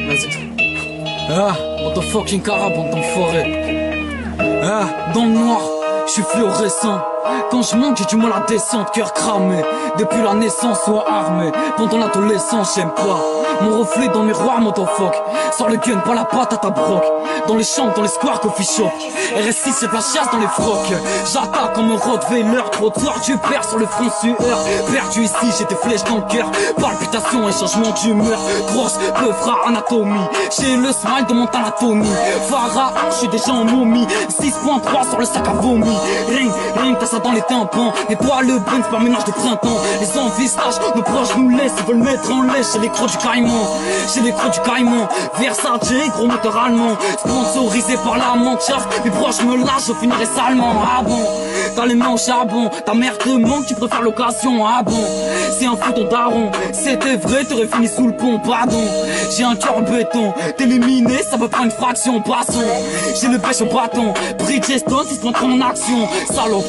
Vas-y. Ah, dans ton fucking caraban, ton forêt. Ah, dans le noir, je suis fluorescent. Quand je monte, j'ai du mal à descendre, cœur cramé. Depuis la naissance, soit armé. Pendant l'adolescence, j'aime pas mon reflet dans le miroir, motofuck. Sors le gun, pas la patte à ta broc. Dans les chambres, dans les squares, coffee shop. RS6, c'est de la chasse dans les frocs. J'attaque comme un Rottweiler. Trop de soir, tu perds sur le front sueur. Perdu ici, j'ai des flèches dans le cœur. Palpitations et changement d'humeur. Grosse, peu fra anatomie. J'ai le smile de mon anatomie. Pharaon, je suis déjà en momie. 6.3 sur le sac à vomi. Ring, t'as ça dans les tympans. Et toi, le Benz par ménage de printemps. Les envisages, nos proches nous laissent. Ils veulent mettre en laisse. J'ai les crocs du caïman. J'ai les crocs du caïman. Versace, gros moteur allemand. Sponsorisé par la manchaf. Mes proches me lâchent, je finirai salement. Ah bon, t'as les mains au charbon. Ta mère te manque, tu préfères l'occasion. Ah bon, c'est un fou ton daron. C'était vrai, t'aurais fini sous le pont. Pardon, j'ai un cœur béton. T'éliminer, ça peut prendre une fraction. Passons, j'ai le pêche au bâton. Bridgestone, si se en action. Salope,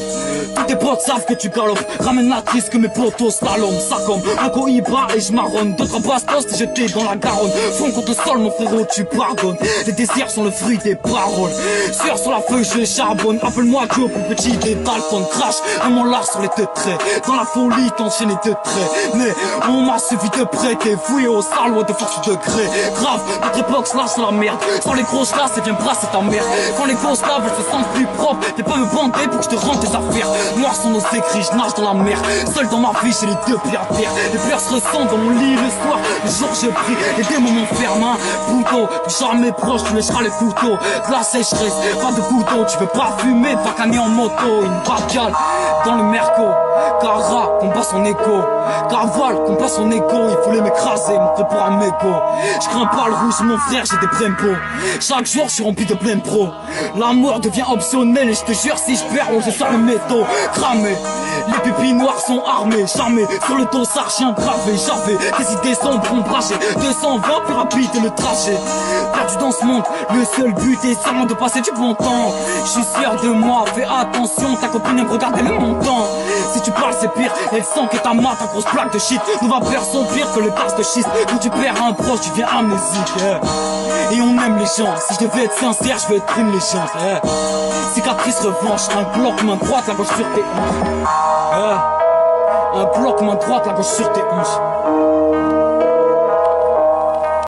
tous tes potes savent que tu galopes. Ramène la triste que mes potos slalom. Ça comme un cohiba et je marronne. D'autres bastos, t'es jeté dans la Garonne. Fond contre le sol, mon frérot, tu pardonnes. Les désirs sont le fruit des paroles. Sur la feuille, je charbonne. Appelle-moi Joe, plus petit des Dalton. Crash, un mon large sur les deux traits. Dans la folie, t'enchaînes les deux traits. Mais on m'a suffi de près. T'es fouillé au salaud de force de gré. Grave, notre époque lâche la merde. Sans les grosses classes, et viens brasser ta mère. Quand les grosses tables, elles se sentent plus propres. T'es pas me bander pour que je te rende tes affaires. Noirs sont nos écrits, je nage dans la mer. Seul dans ma vie, j'ai les deux pieds à terre. Les pleurs se ressentent dans mon lit le soir. Le jour, je prie, les démons m'enferment. Poutot, plus jamais proche, tu lècheras le couteau. De la sécheresse, pas de couteau. Tu veux pas fumer, pas canner en moto. Une bacale dans le merco. Cara, combat son écho. Carval, combat son écho. Il voulait m'écraser, me fait pour un méco. Je crains pas le rouge, mon frère, j'ai des prempos. Chaque jour, je suis rempli de plein pro. La mort devient optionnelle et je te jure, si je perds, on se sort le métaux. Cramé, les pupilles noires sont armées. Jamais sur le dos, ça chien gravé. J'avais des idées sombres, ombragées. 220 plus rapide le trajet. Perdu dans ce monde, le seul but est seulement de passer du bon temps. Je suis sûr de moi, fais attention, ta copine aime regarder le montant. Si tu parles c'est pire, elle sent que ta mat, ta grosse plaque de shit. Nos vapeurs sont pires que le tasse de schiste. Quand tu perds un proche, tu deviens amnésique. Et on aime les gens, si je devais être sincère, je veux être une légende. Cicatrice revanche, un bloc main droite, la gauche sur tes hanches. Un bloc main droite, la gauche sur tes hanches.